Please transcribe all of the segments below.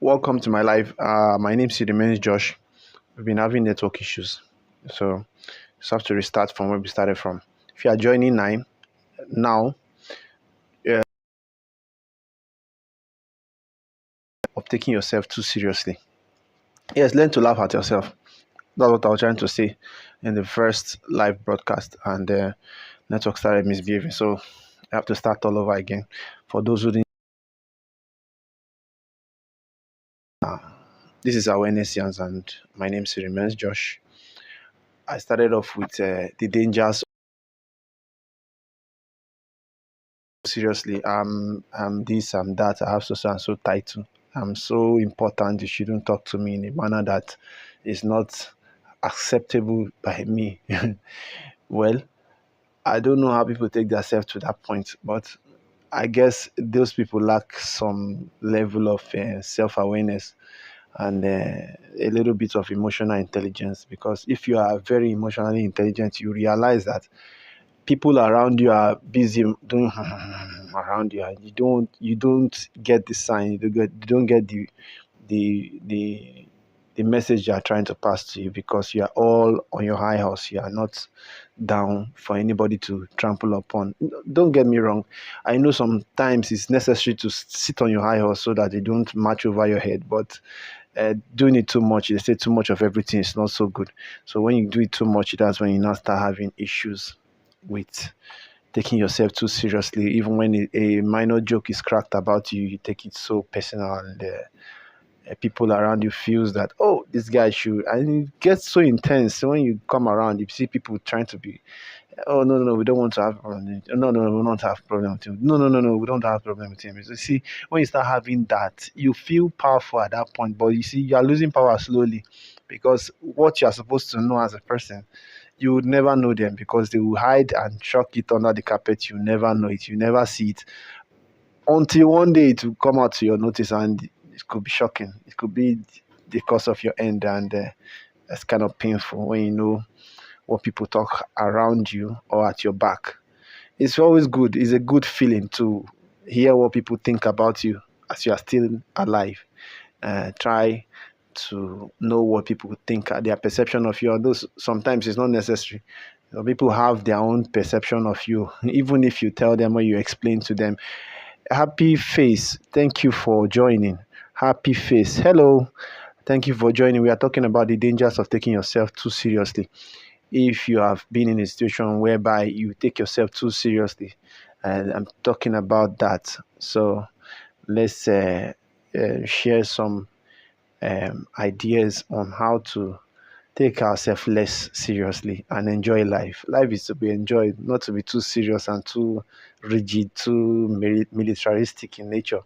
Welcome to my live. My name is remains Josh. We've been having network issues, so just have to restart from where we started from. If you are joining now, uh, of taking yourself too seriously. Yes, learn to laugh at yourself. That's what I was trying to say in the first live broadcast, and the network started misbehaving. So I have to start all over again. For those who didn't, this is Awareness Yans, and my name is remains Josh. I started off with the dangers. Seriously, I'm this, I'm that, I have so and so title. I'm so important, you shouldn't talk to me in a manner that is not acceptable by me. Well, I don't know how people take themselves to that point, but I guess those people lack some level of self-awareness and a little bit of emotional intelligence, because if you are very emotionally intelligent, you realize that people around you are busy doing around you, and you don't get the sign, you don't get the message you are trying to pass to you, because you are all on your high horse. You are not down for anybody to trample upon. Don't get me wrong, I know sometimes it's necessary to sit on your high horse so that they don't march over your head, but doing it too much, they say too much of everything is not so good. So when you do it too much, that's when you now start having issues with taking yourself too seriously. Even when a minor joke is cracked about you, you take it so personal, and people around you feels that, oh, this guy should, and it gets so intense. So when you come around, you see people trying to be, oh, no, no, no, we don't want to have a problem. No, no, no, we don't have a problem with him. No, no, no, no, we don't have a problem with him. You see, when you start having that, you feel powerful at that point, but you see, you are losing power slowly, because what you are supposed to know as a person, you would never know them, because they will hide and chuck it under the carpet. You never know it. You never see it until one day it will come out to your notice, and it could be shocking. It could be the cause of your end, and that's kind of painful when you know what people talk around you or at your back. It's always good. It's a good feeling to hear what people think about you as you are still alive. Try to know what people think, their perception of you. Although sometimes it's not necessary. People have their own perception of you, even if you tell them or you explain to them. Happy Face, thank you for joining. Happy Face, hello. Thank you for joining. We are talking about the dangers of taking yourself too seriously. If you have been in a situation whereby you take yourself too seriously, and I'm talking about that. So let's share some ideas on how to take ourselves less seriously and enjoy life. Life is to be enjoyed, not to be too serious and too rigid, too militaristic in nature.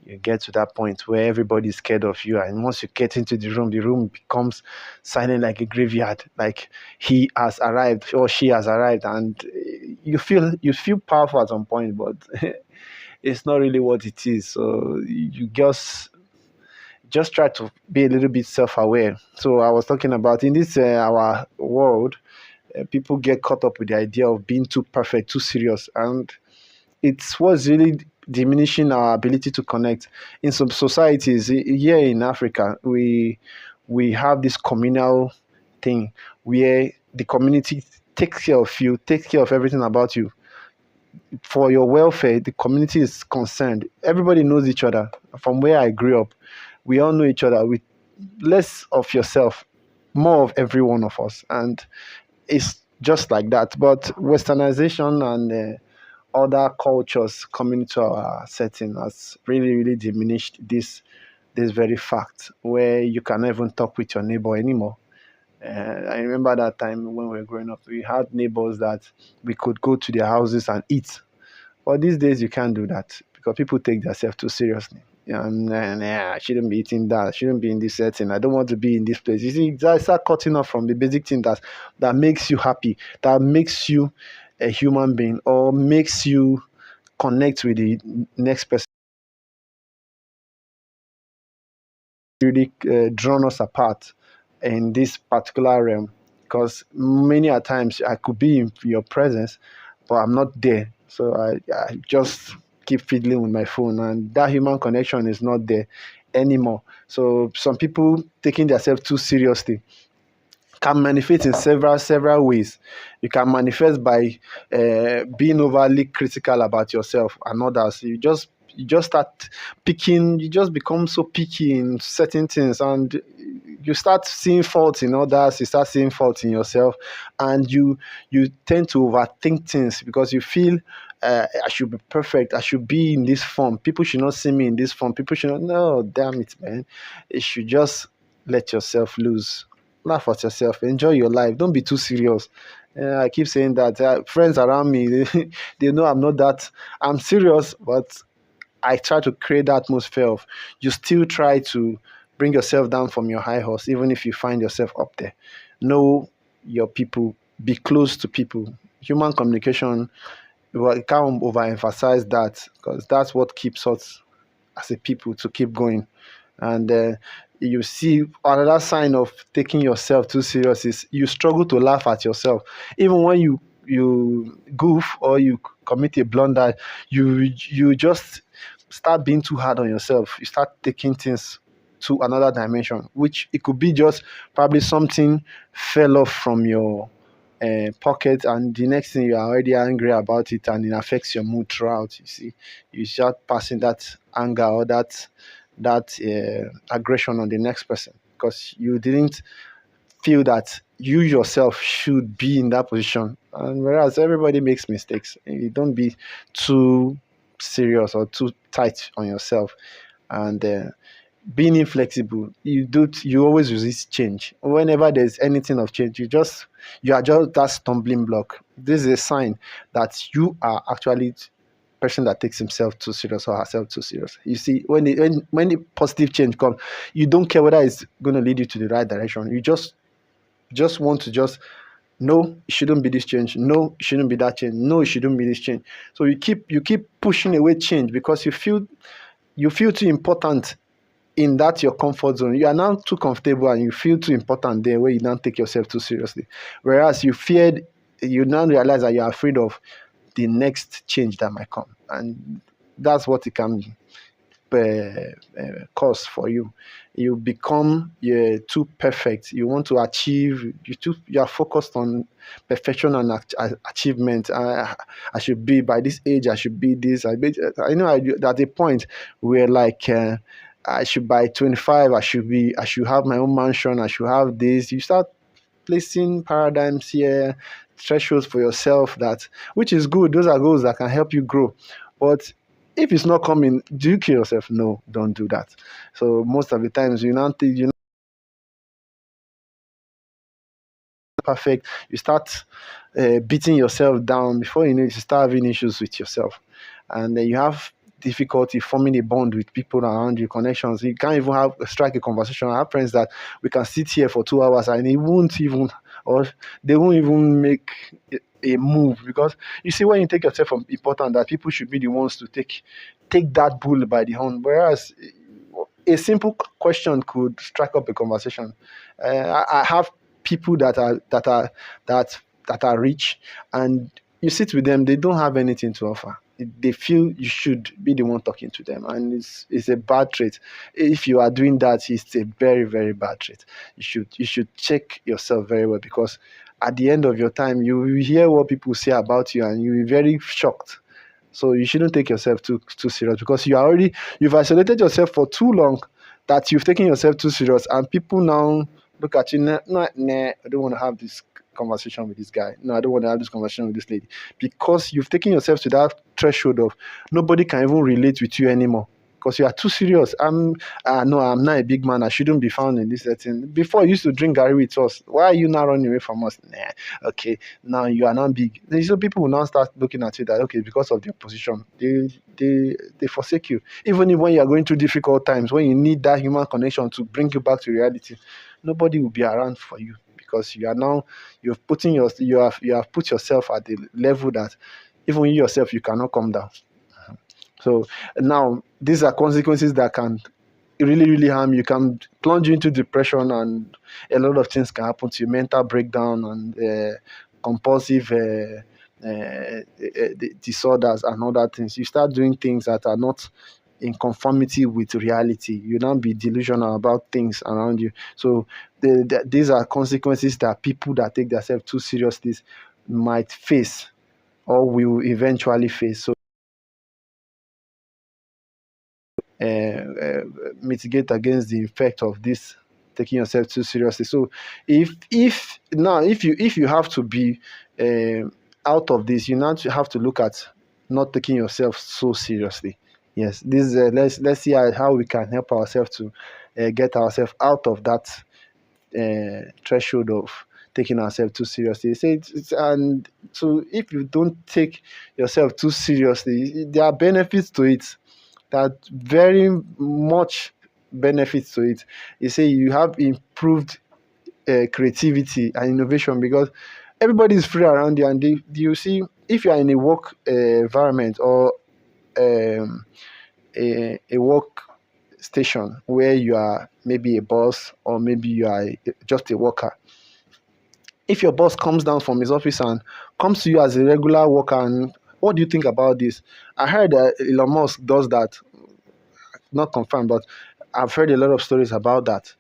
You get to that point where everybody's scared of you, and once you get into the room becomes silent like a graveyard, like he has arrived or she has arrived, and you feel powerful at some point, but it's not really what it is. So you just try to be a little bit self-aware. So I was talking about in this our world, people get caught up with the idea of being too perfect, too serious, and it's what's really diminishing our ability to connect. In some societies here in Africa, we have this communal thing where the community takes care of you, takes care of everything about you. For your welfare, the community is concerned. Everybody knows each other. From where I grew up, we all know each other, with less of yourself, more of every one of us. And it's just like that. But westernization and other cultures coming to our setting has really diminished this very fact, where you can even talk with your neighbor anymore. I remember that time when we were growing up, we had neighbors that we could go to their houses and eat. But these days, you can't do that, because people take themselves too seriously. Yeah, nah, I shouldn't be eating that. I shouldn't be in this setting. I don't want to be in this place. You see, that start cutting off from the basic thing that makes you happy, that makes you a human being, or makes you connect with the next person. Really drawn us apart in this particular realm, because many a times I could be in your presence, but I'm not there. So I just keep fiddling with my phone, and that human connection is not there. anymore. So some people taking themselves too seriously can manifest in several ways. You can manifest by being overly critical about yourself and others. You just start picking. You just become so picky in certain things, and you start seeing faults in others. You start seeing faults in yourself, and you tend to overthink things because you feel I should be perfect. I should be in this form. People should not see me in this form. People should not. No, damn it, man. You should just let yourself loose. Laugh at yourself. Enjoy your life. Don't be too serious. I keep saying that. Friends around me, they know I'm not that. I'm serious, but I try to create that atmosphere of you still try to bring yourself down from your high horse, even if you find yourself up there. Know your people. Be close to people. Human communication. Well, you can't overemphasize that because that's what keeps us as a people to keep going. And you see another sign of taking yourself too serious is you struggle to laugh at yourself even when you goof or you commit a blunder. You just start being too hard on yourself. You start taking things to another dimension, which it could be just probably something fell off from your pocket, and the next thing you are already angry about it, and it affects your mood throughout. You see, you start passing that anger or that aggression on the next person because you didn't feel that you yourself should be in that position. And whereas everybody makes mistakes, you don't be too serious or too tight on yourself. And being inflexible, you always resist change. Whenever there's anything of change, you are just that stumbling block. This is a sign that you are actually person that takes himself too serious or herself too serious. You see, when the positive change comes, you don't care whether it's going to lead you to the right direction. You just want to just no, it shouldn't be this change. No, it shouldn't be that change. No, it shouldn't be this change. So you keep pushing away change because you feel too important in that your comfort zone. You are now too comfortable and you feel too important there where you now take yourself too seriously. Whereas you now realize that you are afraid of the next change that might come. And that's what it can cause for you. You become too perfect. You want to achieve. You are focused on perfection and achievement. I should be by this age. I should be this. I know at a point where like. I should by 25. I should have my own mansion. I should have this. You start placing paradigms here, thresholds for yourself that which is good. Those are goals that can help you grow. But if it's not coming, do you kill yourself? No, don't do that. So most of the times you now think you're not perfect. You start beating yourself down before you know it, you start having issues with yourself, and then you have difficulty forming a bond with people around you, connections. You can't even have strike a conversation. I have friends that we can sit here for 2 hours and it won't even, or they won't even make a move because you see when you take yourself from important that people should be the ones to take that bull by the horn, whereas a simple question could strike up a conversation. I have people that are rich, and you sit with them, they don't have anything to offer. They feel you should be the one talking to them, and it's a bad trait. If you are doing that, it's a very very bad trait. You should check yourself very well because at the end of your time, you will hear what people say about you, and you'll be very shocked. So you shouldn't take yourself too serious because you've isolated yourself for too long that you've taken yourself too serious, and people now look at you. Nah, nah, nah, I don't want to have this conversation with this guy. No, I don't want to have this conversation with this lady because you've taken yourself to that threshold of nobody can even relate with you anymore because you are too serious. No, I'm not a big man. I shouldn't be found in this setting. Before you used to drink Gary with us. Why are you now running away from us? Nah, okay, now you are not big. So people will now start looking at you that okay, because of their position, they forsake you. Even when you are going through difficult times, when you need that human connection to bring you back to reality, nobody will be around for you because you have put yourself at the level that even you yourself you cannot come down. So now these are consequences that can really really harm you. Can plunge you into depression, and a lot of things can happen to you, mental breakdown and compulsive disorders and other things. You start doing things that are not in conformity with reality. You not be delusional about things around you. So these are consequences that people that take themselves too seriously might face or will eventually face. So mitigate against the effect of this taking yourself too seriously. So if you have to be out of this, you now have to look at not taking yourself so seriously. Yes, this let's see how we can help ourselves to get ourselves out of that threshold of taking ourselves too seriously. So and so if you don't take yourself too seriously, there are benefits to it. That very much benefits to it. You say you have improved creativity and innovation because everybody is free around you, and you see if you are in a work environment or um, a work station where you are maybe a boss or maybe you are just a worker. If your boss comes down from his office and comes to you as a regular worker, and what do you think about this? I heard that Elon Musk does that, not confirmed, but I've heard a lot of stories about that.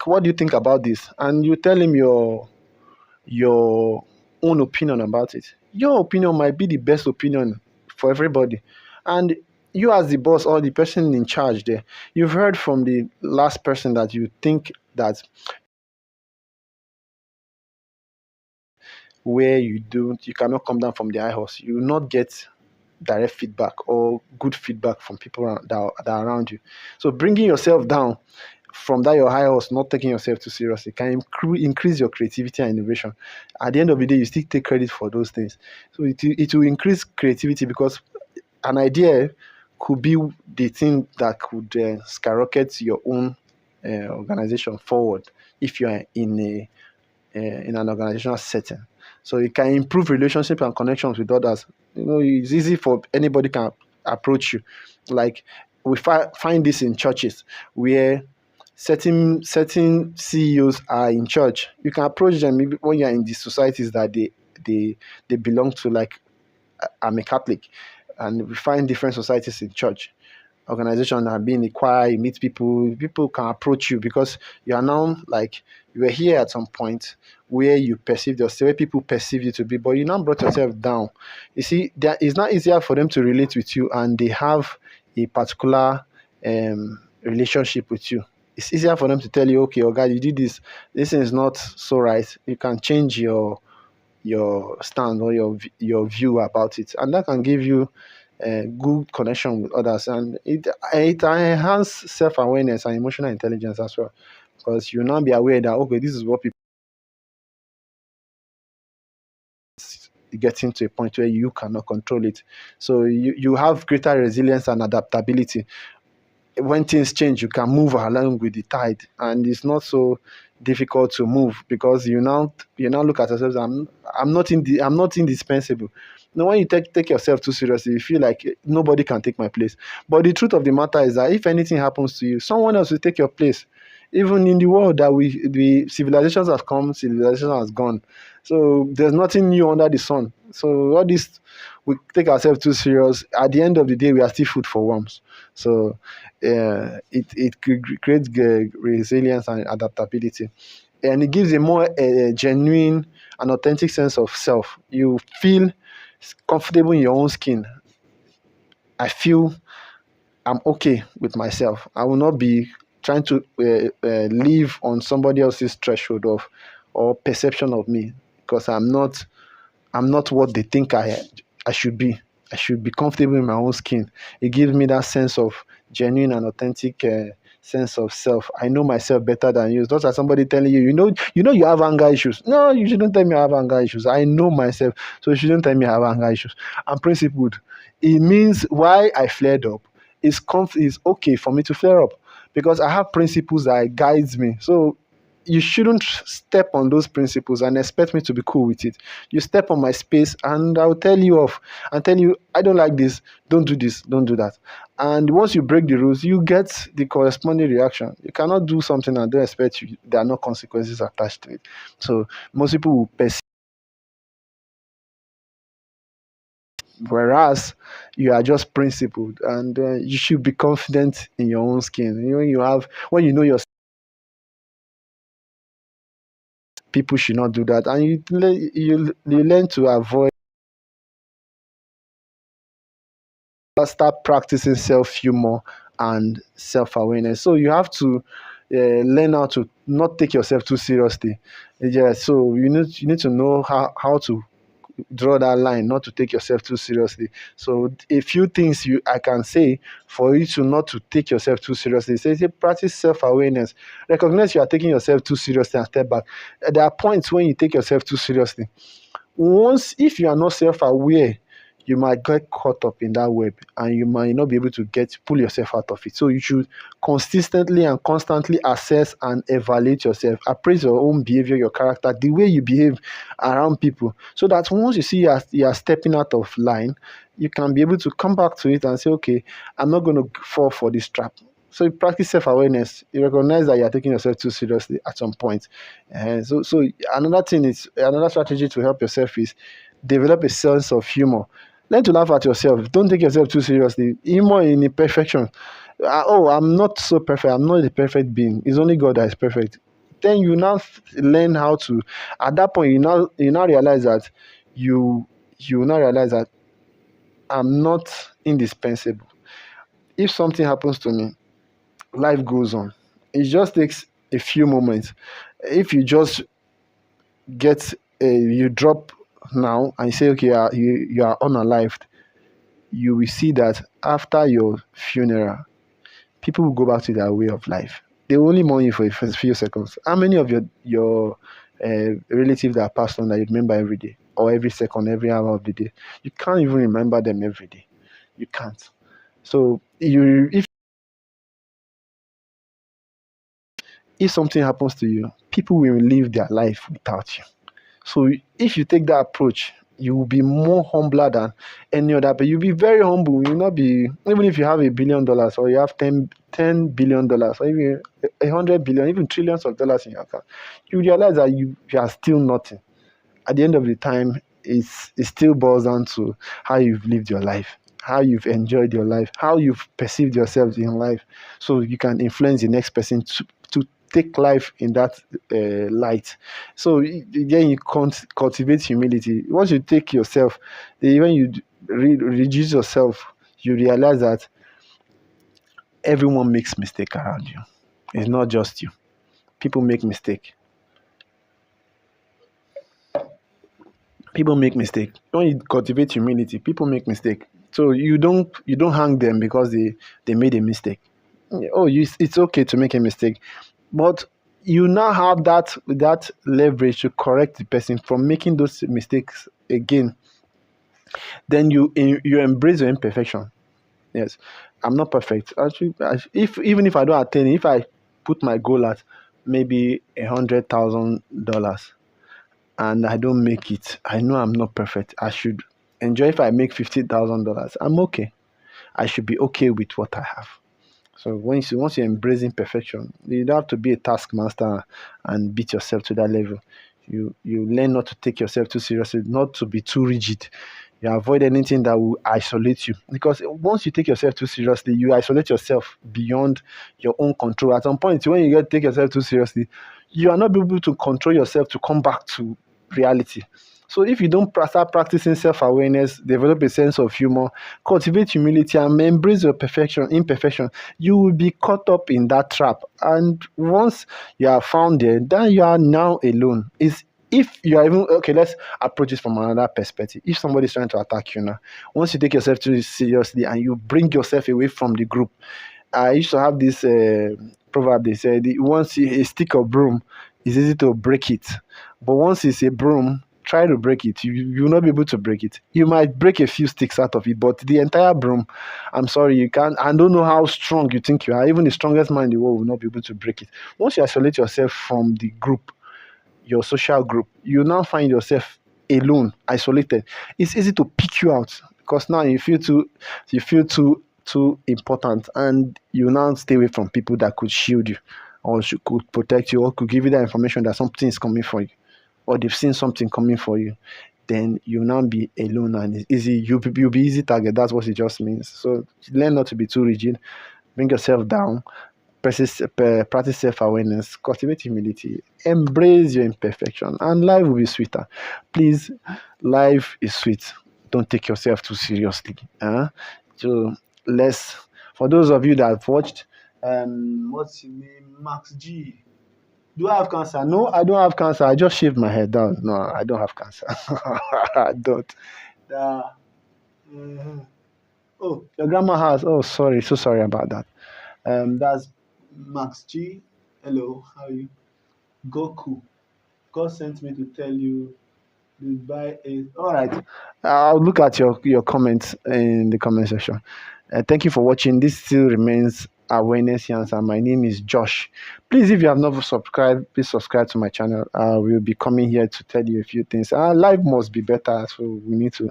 What do you think about this? And you tell him your own opinion about it. Your opinion might be the best opinion for everybody. And you as the boss or the person in charge there, you've heard from the last person that you think that where you cannot come down from the high horse, you will not get direct feedback or good feedback from people that are around you. So bringing yourself down from that your high horse, not taking yourself too seriously, can increase your creativity and innovation. At the end of the day, you still take credit for those things. So it will increase creativity because an idea could be the thing that could skyrocket your own organization forward if you are in an organizational setting. So it can improve relationship and connections with others. It's easy for anybody can approach you. Like we find this in churches where certain CEOs are in church. You can approach them maybe when you're in the societies that they belong to. Like I'm a Catholic, and we find different societies in church organization and being in the choir, you meet people can approach you because you are now like you were here at some point where you perceived yourself, where people perceive you to be, but you now brought yourself down. You see, that it's not easier for them to relate with you and they have a particular relationship with you. It's easier for them to tell you, okay, oh God, you did this. This is not so right. You can change your stand or your view about it, and that can give you a good connection with others, and it enhance self-awareness and emotional intelligence as well, because you now be aware that okay, this is what people getting to a point where you cannot control it. So you have greater resilience and adaptability. When things change, you can move along with the tide, and it's not so difficult to move because you now look at yourself. I'm not indispensable. Now, when you take yourself too seriously, you feel like nobody can take my place. But the truth of the matter is that if anything happens to you, someone else will take your place. Even in the world that the civilizations have come, civilization has gone. So there's nothing new under the sun. So all this, we take ourselves too serious. At the end of the day, we are still food for worms. So it creates resilience and adaptability, and it gives a more genuine and authentic sense of self. You feel comfortable in your own skin. I feel I'm okay with myself. I will not be trying to live on somebody else's threshold of or perception of me because I'm not what they think I should be. I should be comfortable in my own skin. It gives me that sense of genuine and authentic sense of self. I know myself better than you. It's not like somebody telling you, you have anger issues. No, you shouldn't tell me I have anger issues. I know myself, so you shouldn't tell me I have anger issues. I'm principled. It means why I flared up. It's okay for me to flare up because I have principles that guides me. So you shouldn't step on those principles and expect me to be cool with it. You step on my space and I'll tell you off and tell you, I don't like this, don't do that. And once you break the rules, you get the corresponding reaction. You cannot do something and don't expect there are no consequences attached to it. So most people will whereas you are just principled, and you should be confident in your own skin. When you know your people should not do that, and you learn to avoid, start practicing self-humor and self-awareness. So you have to learn how to not take yourself too seriously. Yeah, so you need to know how to draw that line, not to take yourself too seriously. So a few things you I can say for you to not to take yourself too seriously. Say practice self-awareness. Recognize you are taking yourself too seriously and step back. There are points when you take yourself too seriously. Once, if you are not self-aware, you might get caught up in that web, and you might not be able to pull yourself out of it. So you should consistently and constantly assess and evaluate yourself, appraise your own behavior, your character, the way you behave around people, so that once you see you are stepping out of line, you can be able to come back to it and say, okay, I'm not going to fall for this trap. So you practice self-awareness. You recognize that you are taking yourself too seriously at some point. So another strategy to help yourself is develop a sense of humor. Learn to laugh at yourself. Don't take yourself too seriously. Humor in imperfection. Oh, I'm not so perfect. I'm not the perfect being. It's only God that is perfect. Then you now learn how to. At that point, you now realize that you now realize that I'm not indispensable. If something happens to me, life goes on. It just takes a few moments. If you just you drop now and say, okay, you are unalived, you will see that after your funeral, people will go back to their way of life. They will only mourn you for a few seconds. How many of your relatives that passed on that you remember every day, or every second, every hour of the day? You can't even remember them every day. You can't. So if something happens to you, people will live their life without you. So if you take that approach, you will be more humbler than any other. But you'll be very humble. You'll not be, even if you have $1 billion, or you have $10 billion, or even 100 billion, even trillions of dollars in your account, you realize that you are still nothing. At the end of the time, it still boils down to how you've lived your life, how you've enjoyed your life, how you've perceived yourself in life. So you can influence the next person to take life in that light. So then you cultivate humility. Once you take yourself, when you reduce yourself, you realize that everyone makes mistake around you. It's not just you. People make mistake. People make mistake. When you cultivate humility, people make mistake. So you don't hang them because they made a mistake. Oh, it's okay to make a mistake, but you now have that leverage to correct the person from making those mistakes again. Then you embrace your imperfection. Yes, I'm not perfect. Actually, if even if I don't attain it, if I put my goal at maybe $100,000 and I don't make it, I know I'm not perfect. I should enjoy. If I make $50,000, I'm okay. I should be okay with what I have. So once you embrace imperfection, you don't have to be a taskmaster and beat yourself to that level. You learn not to take yourself too seriously, not to be too rigid. You avoid anything that will isolate you, because once you take yourself too seriously, you isolate yourself beyond your own control. At some point, when you get take yourself too seriously, you are not able to control yourself to come back to reality. So if you don't start practicing self-awareness, develop a sense of humor, cultivate humility, and embrace your imperfection, you will be caught up in that trap. And once you are found there, then you are now alone. Is if you are even okay, let's approach this from another perspective. If somebody is trying to attack you now, once you take yourself too seriously and you bring yourself away from the group, I used to have this proverb. They said, once a stick or broom, it's easy to break it, but once it's a broom, try to break it. You will not be able to break it. You might break a few sticks out of it, but the entire broom, I'm sorry, you can't. I don't know how strong you think you are. Even the strongest man in the world will not be able to break it. Once you isolate yourself from the group, your social group, you now find yourself alone, isolated. It's easy to pick you out, because now you feel too important, and you now stay away from people that could shield you, or could protect you, or could give you that information that something is coming for you, or they've seen something coming for you. then you now be alone and it's easy. You'll be easy target. That's what it just means. So learn not to be too rigid. Bring yourself down. Practice self-awareness. Cultivate humility. Embrace your imperfection, and life will be sweeter. Please, life is sweet. Don't take yourself too seriously. So let's. For those of you that have watched, what's his name, Max G. Do I have cancer? No, I don't have cancer. I just shaved my head down. No, I don't have cancer. I don't. Uh, mhm. Oh, your grandma has. Oh, sorry. So sorry about that. That's Max G. Hello, how are you? Goku. God sent me to tell you to buy a. All right. I'll look at your comments in the comment section. Thank you for watching. This still remains Awareness Yans, and my name is Josh. Please, if you have not subscribed, please subscribe to my channel. We'll be coming here to tell you a few things. Our life must be better, so we need to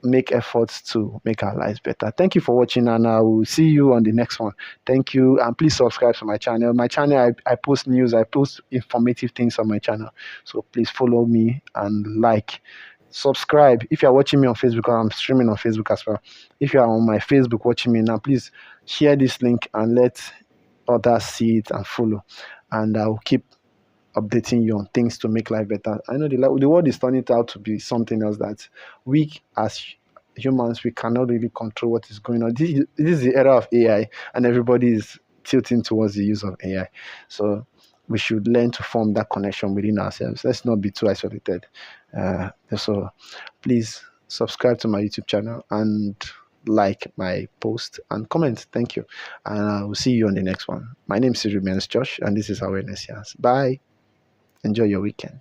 make efforts to make our lives better. Thank you for watching, and I will see you on the next one. Thank you, and please subscribe to my channel. My channel, I post news, I post informative things on my channel. So please follow me and like. Subscribe if you're watching me on Facebook, or I'm streaming on Facebook as well. If you are on my Facebook watching me now, please share this link and let others see it and follow. And I'll keep updating you on things to make life better. I know the world is turning out to be something else that we as humans we cannot really control what is going on. This is the era of AI, and everybody is tilting towards the use of AI. So we should learn to form that connection within ourselves. Let's not be too isolated. So please subscribe to my YouTube channel and like my post and comment. Thank you. And I will see you on the next one. My name is Remains Josh, and this is Awareness Yes. Bye. Enjoy your weekend.